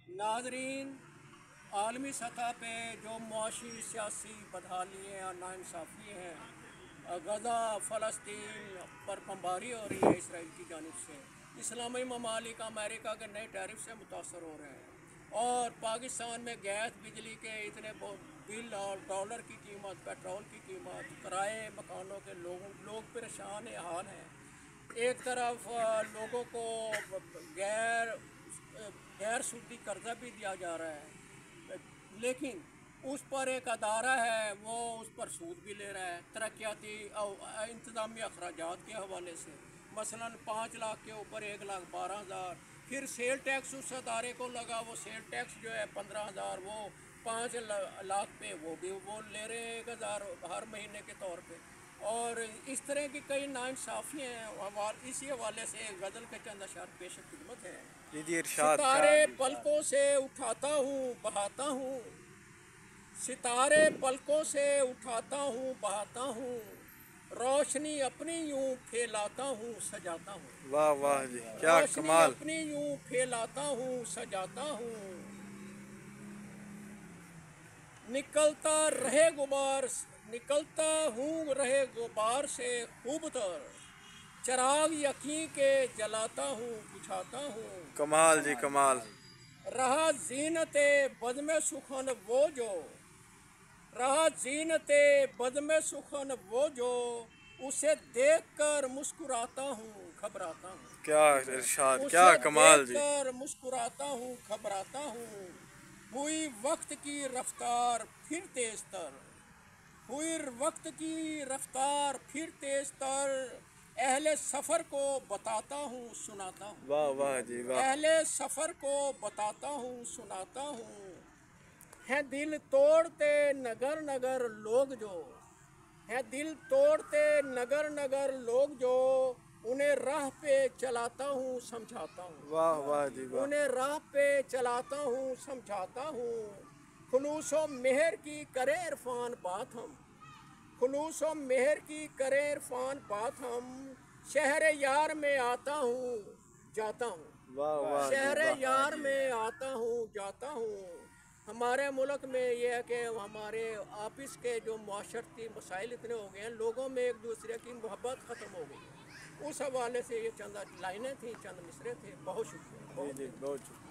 नाज़रीन, आलमी सतह पे जो मुआशी सियासी बदहालियाँ और नाइंसाफ़ी हैं, गज़ा फ़लस्तीन पर बमबारी हो रही है इसराइल की जानिब से। इस्लामी ममालिक अमेरिका के नए टैरिफ से मुतासर हो रहे हैं और पाकिस्तान में गैस बिजली के इतने बिल और डॉलर की कीमत, पेट्रोल की कीमत, किराए मकानों के लोग परेशान हाल हैं। एक तरफ लोगों को गैर सूदी कर्जा भी दिया जा रहा है, लेकिन उस पर एक अदारा है वो उस पर सूद भी ले रहा है तरक्याती इंतज़ामी अखराजात के हवाले से। मसलन 5 लाख के ऊपर 1,12,000, फिर सेल टैक्स उस अदारे को लगा, वो सेल टैक्स जो है 15,000, वो 5 लाख पे वो भी वो ले रहे हैं 1,000 हर महीने के तौर पे। और इस तरह की कई नाइंसाफ़ियाँ हैं। इसी हवाले से गज़ल के चंद अशार पेश खिदमत है। सितारे पलकों से उठाता हूँ बहाता हूँ, सितारे पलकों से उठाता हूँ बहाता हूँ, रोशनी अपनी यूं फैलाता हूँ सजाता हूँ। वाह वाह जी, क्या कमाल। अपनी यूं फैलाता हूँ सजाता हूँ, निकलता रहे गुबार, निकलता हूँ रहे गुबार से खूबतर, चिराग यकीन के जलाता हूँ बुझाता हूँ। कमाल जी कमाल। रहा जीनते बद में सुखन वो जो, रहा जीनते बद में सुखन वो जो, उसे देखकर मुस्कुराता हूँ घबराता हूँ। क्या इरशाद, क्या कमाल जी। देखकर मुस्कुराता हूँ घबराता हूँ, हुई वक्त की रफ्तार फिर तेज तर, हुई वक्त की रफ्तार फिर तेज तर, अहले सफ़र को बताता हूँ सुनाता हूँ। वाह वाह जी वाह। अहले सफ़र को बताता हूँ सुनाता हूँ, है दिल तोड़ते नगर नगर लोग जो, है दिल तोड़ते नगर नगर लोग जो, उन्हें राह पे चलाता हूँ समझाता हूँ। वाह वाह जी वाह। उन्हें राह पे चलाता हूँ समझाता हूँ, खुलूसो मेहर की करे इरफान बात हम, खुलूसो मेहर की करे इरफान बात हम, शहर यार में आता हूँ जाता हूँ। वाह वाह शहर जी वाह। यार में आता हूँ जाता हूँ। हमारे मुल्क में ये है कि हमारे आपस के जो माशरती मसाइल इतने हो गए हैं, लोगों में एक दूसरे की मोहब्बत ख़त्म हो गई है। उस हवाले से ये चंद लाइनें थी, चंद मिसरे थे। बहुत शुक्रिया। जी बहुत शुक्रिया।